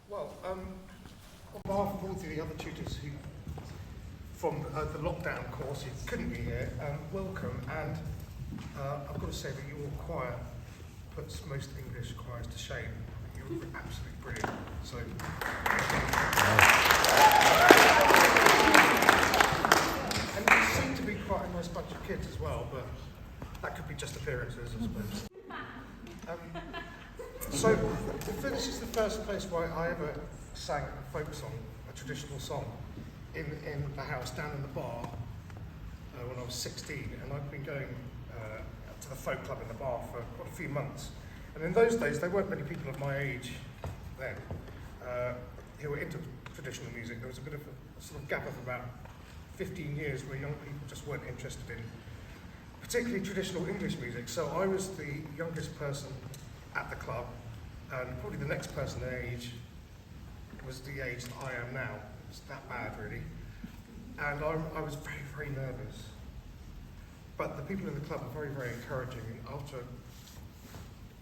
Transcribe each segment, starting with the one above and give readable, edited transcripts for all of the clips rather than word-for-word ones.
Well, on behalf of all the other tutors who, from the lockdown course, who couldn't be here, welcome. And I've got to say that your choir puts most English choirs to shame. You're absolutely brilliant. So. And you seem to be quite a nice bunch of kids as well, but that could be just appearances, I suppose. So this is the first place where I ever sang a folk song, a traditional song, in the house, down in the bar, when I was 16, and I've been going to the folk club in the bar for quite a few months. And in those days, there weren't many people of my age then who were into traditional music. There was a bit of a sort of gap of about 15 years where young people just weren't interested in particularly traditional English music. So I was the youngest person at the club, and probably the next person in age was the age that I am now. It's that bad, really. And I was very, very nervous. But the people in the club were very, very encouraging. And after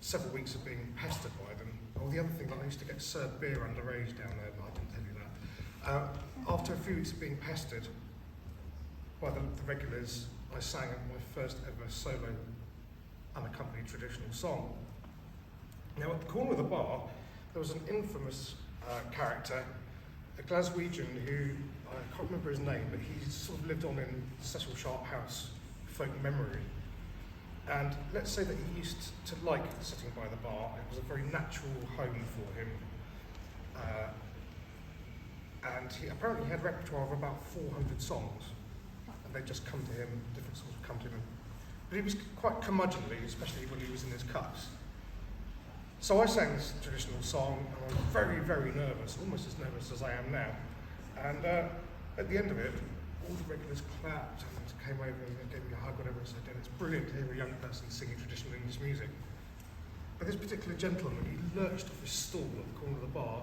several weeks of being pestered by them, or the other thing, I used to get served beer underage down there, but I didn't tell you that. After a few weeks of being pestered by the regulars, I sang my first ever solo unaccompanied traditional song. Now, at the corner of the bar, there was an infamous character, a Glaswegian who, I can't remember his name, but he sort of lived on in Cecil House, folk memory. And let's say that he used to like sitting by the bar. It was a very natural home for him. And he apparently had a repertoire of about 400 songs. And they'd just come to him, different songs would come to him. But he was quite curmudgeonly, especially when he was in his cups. So I sang this traditional song, and I was very, very nervous, almost as nervous as I am now. And at the end of it, all the regulars clapped and came over and gave me a hug, whatever, and said, it's brilliant to hear a young person singing traditional English music. But this particular gentleman, he lurched off his stool at the corner of the bar,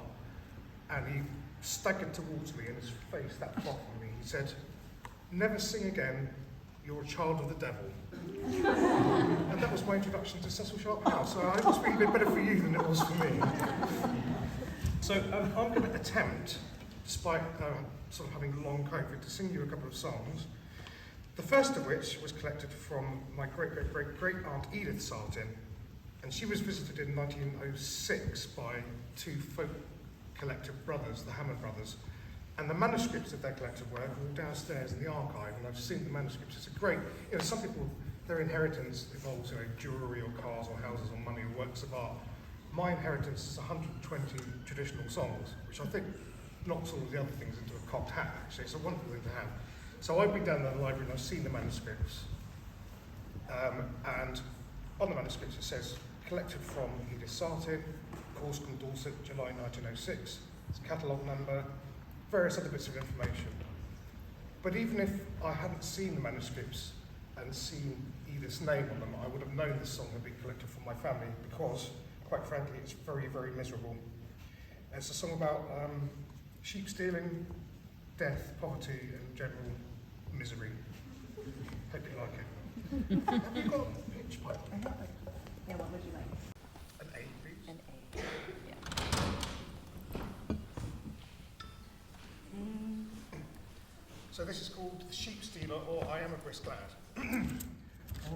and he staggered towards me, and his face that far from me. He said, "Never sing again, you're a child of the devil." And that was my introduction to Cecil House. So I must be a bit better for you than it was for me. So I'm going to attempt, despite sort of having long COVID, to sing you a couple of songs. The first of which was collected from my great-great-great-great-aunt Edith Sartin, and she was visited in 1906 by two folk collective brothers, the Hammond brothers, and the manuscripts of their collective work are all downstairs in the archive, and I've seen the manuscripts. It's a great, some people, their inheritance involves jewellery or cars or houses or money or works of art. My inheritance is 120 traditional songs, which I think knocks all of the other things into a cocked hat, actually. It's a wonderful thing to have. So I've been down to the library and I've seen the manuscripts. And on the manuscripts it says, collected from Edith Sartin, Corscombe, Dorset, July 1906. It's a catalogue number, various other bits of information. But even if I hadn't seen the manuscripts and seen Edith's name on them, I would have known this song had been collected from my family because, quite frankly, it's very, very miserable. It's a song about sheep stealing, death, poverty, and general misery. Hope you like it. Have you got a pitch pipe? Yeah, what would you like? An A, please. An A. Yeah. So this is called The Sheepstealer, or I Am a Brisk Lad.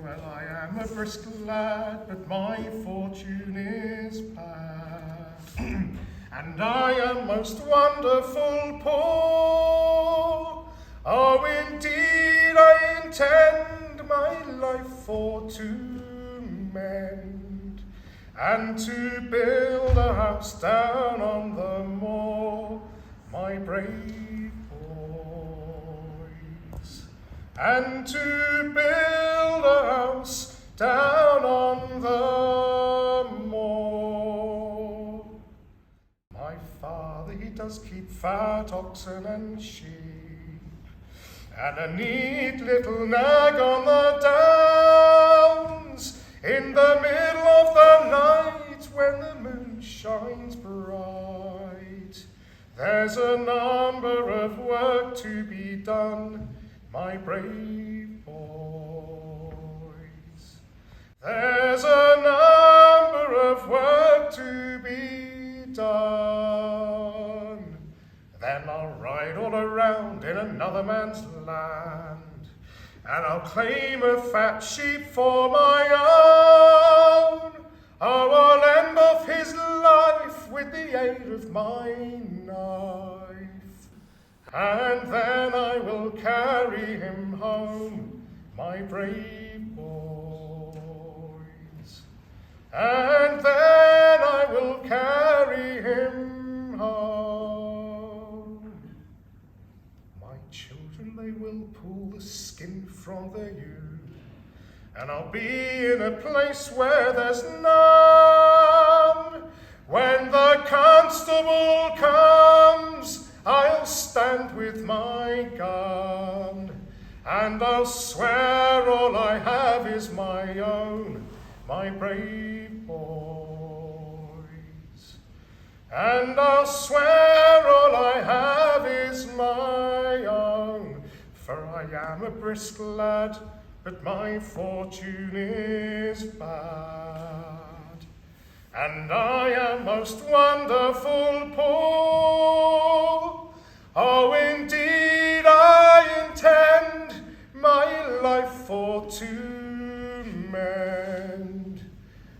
Well, I am a brisk lad, but my fortune is bad. And I am most wonderful poor. Oh, indeed, I intend my life for to mend, and to build a house down on the moor, my brave boys, and to build a house down on the moor. My father, he does keep fat oxen and sheep, and a neat little nag on the downs, in the middle of the night when the moon shines bright. There's a number of work to be done, my brave boys. There's a number of work to be done. ride all around in another man's land, and I'll claim a fat sheep for my own. I will end off his life with the aid of my knife, and then I will carry him home, my brave boys, and then I will carry him home. My children, they will pull the skin from the ewe, and I'll be in a place where there's none. When the constable comes, I'll stand with my gun, and I'll swear all I have is my own, my brave boys. And I'll swear all I have is my own, for I am a brisk lad, but my fortune is bad, and I am most wonderful poor. Oh, indeed, I intend my life for to mend,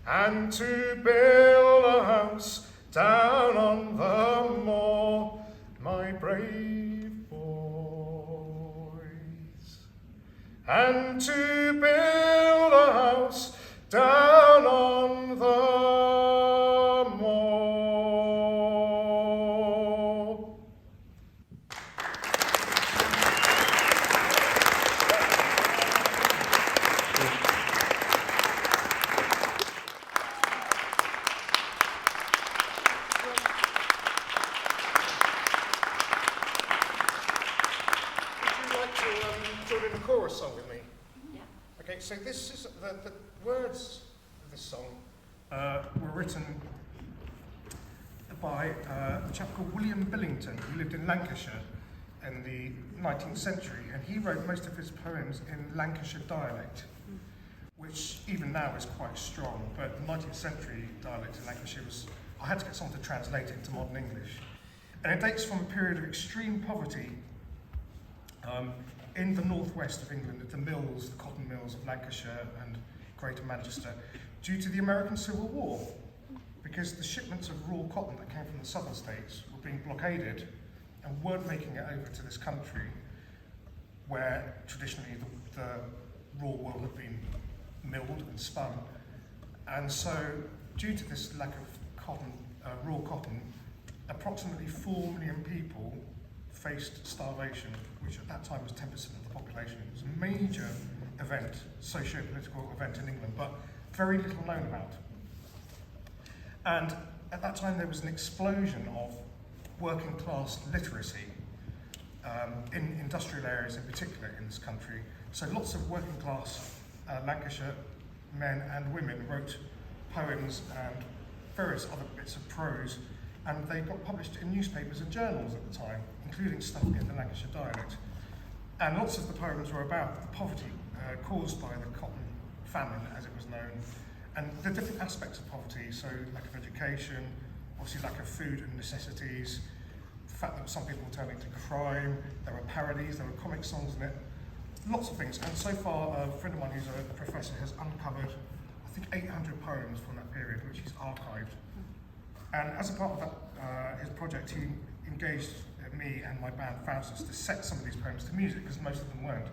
and to build a house down on the moor, my brave boys, and to build a house down on the moor. Chorus song with me. Yeah. Okay, so this is the words of this song were written by a chap called William Billington, who lived in Lancashire in the 19th century, and he wrote most of his poems in Lancashire dialect, which even now is quite strong, but the 19th century dialect in Lancashire was, I had to get someone to translate it into modern English. And it dates from a period of extreme poverty in the northwest of England, at the mills, the cotton mills of Lancashire and Greater Manchester, due to the American Civil War, because the shipments of raw cotton that came from the southern states were being blockaded and weren't making it over to this country, where traditionally the raw wool had been milled and spun. And so, due to this lack of cotton, raw cotton, approximately 4 million people faced starvation, which at that time was 10% of the population. It was a major event, socio-political event in England, but very little known about. And at that time there was an explosion of working class literacy in industrial areas in particular in this country. So lots of working class Lancashire men and women wrote poems and various other bits of prose, and they got published in newspapers and journals at the time, including stuff in the Lancashire dialect. And lots of the poems were about the poverty caused by the cotton famine, as it was known, and the different aspects of poverty, so lack of education, obviously lack of food and necessities, the fact that some people were turning to crime, there were parodies, there were comic songs in it, lots of things. And so far, a friend of mine who's a professor has uncovered, I think, 800 poems from that period, which he's archived. And as a part of that, his project, he engaged me and my band Faustus to set some of these poems to music, because most of them weren't.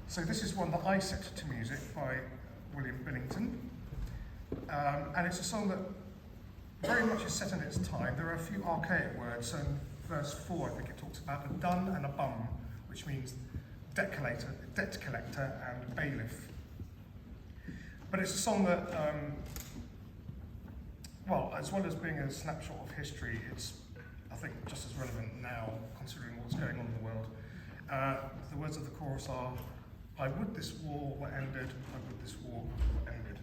So this is one that I set to music by William Billington. And it's a song that very much is set in its time. There are a few archaic words. So in verse 4, I think it talks about a dun and a bum, which means debt collector and bailiff. But it's a song that, well, as well as being a snapshot of history, it's, I think, just as relevant now, considering what's going on in the world. The words of the chorus are, I would this war were ended, I would this war were ended.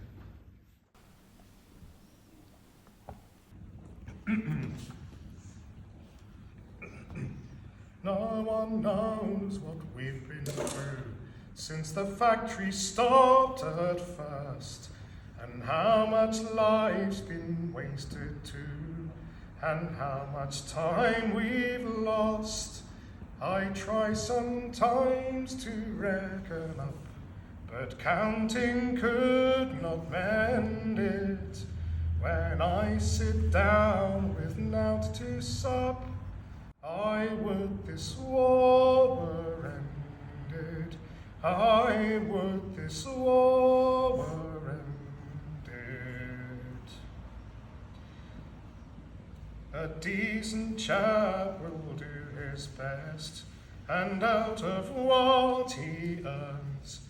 No one knows what we've been through since the factory stopped at first, and how much life's been wasted too. and how much time we've lost. I try sometimes to reckon up, but counting could not mend it. When I sit down with nought to sup, I would this war were ended. I would this war were ended. A decent chap will do his best, and out of what he earns,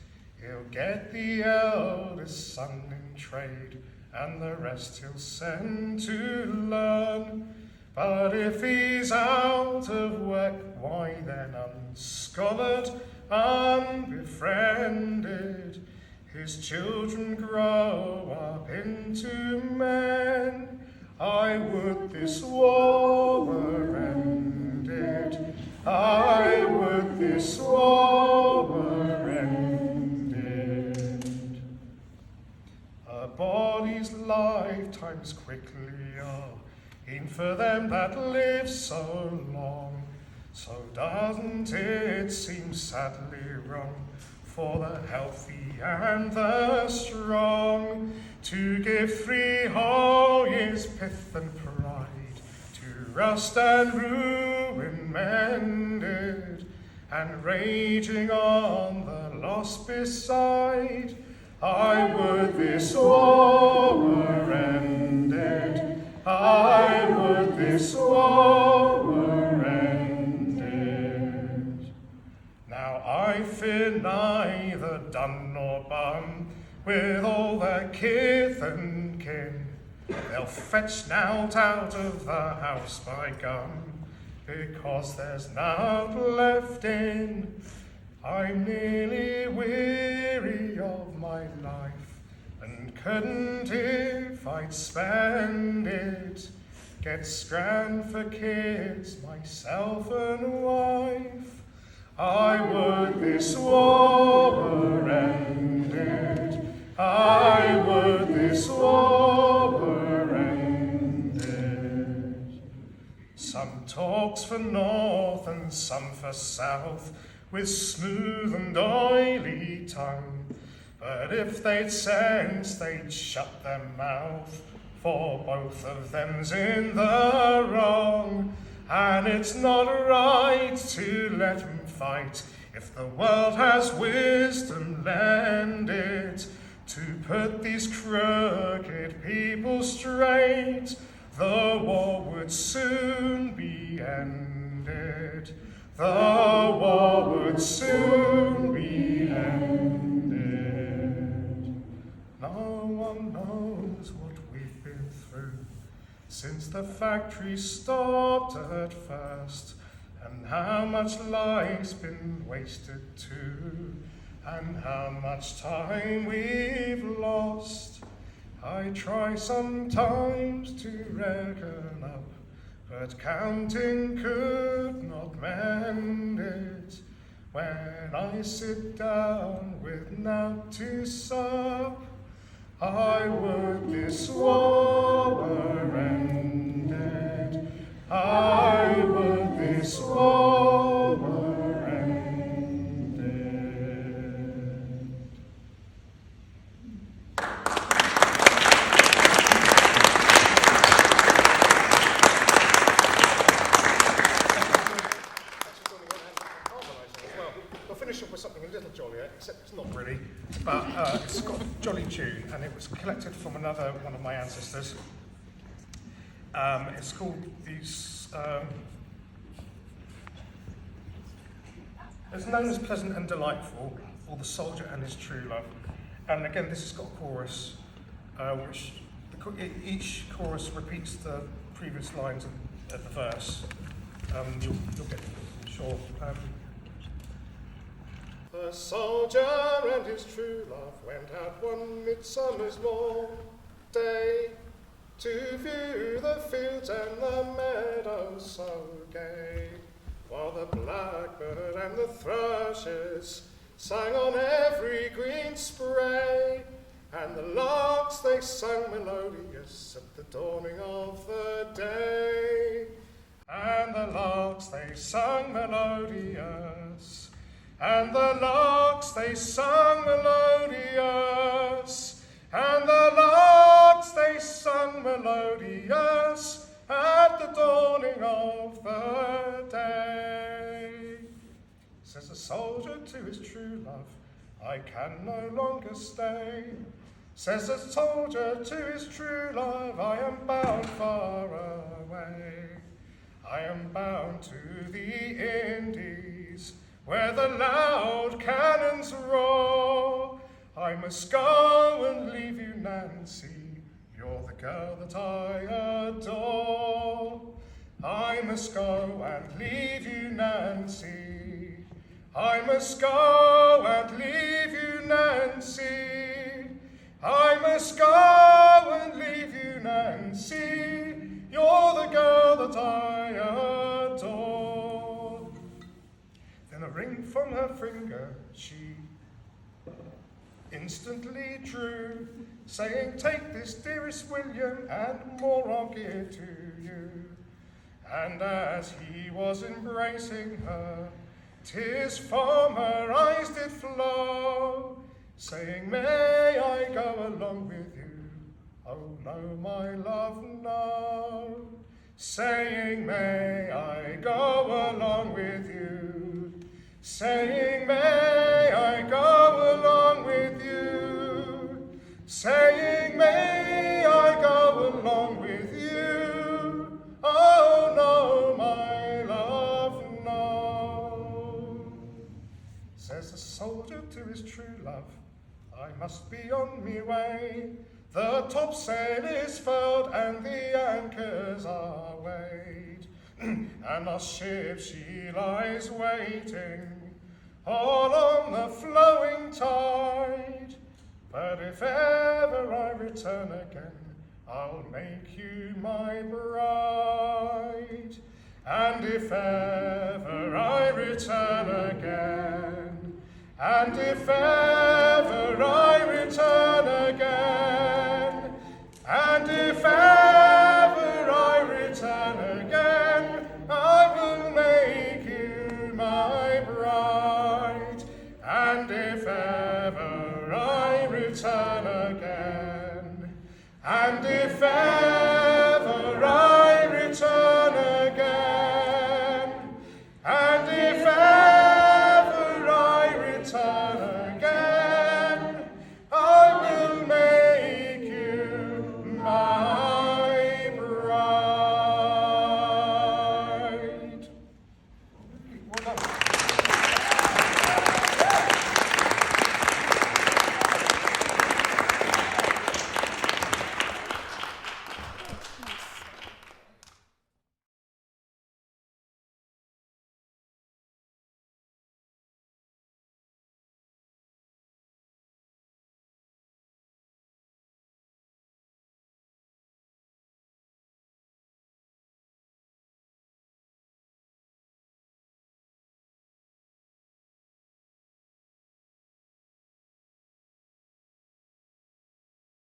he'll get the eldest son in trade, and the rest he'll send to learn. But if he's out of work, why then unscholared, unbefriended, his children grow up into men. I would this war were ended. I would this war were ended. A body's lifetimes quickly are, e'en for them that live so long. So doesn't it seem sadly wrong for the healthy and the strong to give 3 whole years' pith and pride to rust and ruin mended, and raging on the loss beside? I would this war were ended. I would this war were ended. Now I fear neither dun nor bun, with all their kith and kin. They'll fetch nought out of the house by gun, because there's nought left in. I'm nearly weary of my life, and couldn't, if I'd spend it, get scran for kids, myself and wife. I would this war were ended. I would this war were ended. Some talks for north and some for south, with smooth and oily tongue. But if they'd sense, they'd shut their mouth, for both of them's in the wrong. And it's not right to let 'em fight, if the world has wisdom, lend it, to put these crooked people straight. The war would soon be ended. The war would soon be ended. No one knows what we've been through since the factory stopped at first, and how much life's been wasted too, and how much time we've lost. I try sometimes to reckon up, but counting could not mend it. When I sit down with nought to sup, I would this war were ended. I would this war were ended. We'll finish up with something a little jollier, except it's not really, but it's got a jolly tune, and it was collected from another one of my ancestors. It's called these. It's known as Pleasant and Delightful, or The Soldier and His True Love. And again, this has got a chorus, which each chorus repeats the previous lines of the verse. You'll get it, I'm sure. The soldier and his true love went out one midsummer's morn day to view the fields and the meadows so gay, while the blackbird and the thrushes sang on every green spray, and the larks they sang melodious at the dawning of the day. the larks they sung melodious, and the larks they sung melodious, and the larks they sung melodious at the dawning of the day. Says a soldier to his true love, I can no longer stay. Says a soldier to his true love, I am bound far away. I am bound to the Indies, where the loud cannons roar. I must go and leave you, Nancy, you're the girl that I adore. I must go and leave you, Nancy. I must go and leave you, Nancy. I must go and leave you, Nancy. You're the girl that I adore. Then a ring from her finger she instantly drew, saying, take this, dearest William, and more I'll give to you. And as he was embracing her, tears from her eyes did flow, saying, may I go along with you? Oh no, my love, no. Saying, may I go along with you? Saying, may I go along with you? Saying, may I go along with you? Oh no, my love, no. Says the soldier to his true love, I must be on me way. The topsail is furled and the anchors are weighed, and our ship she lies waiting, all on the flowing tide. But if ever I return again, I'll make you my bride. And if ever I return again, and if ever I return again,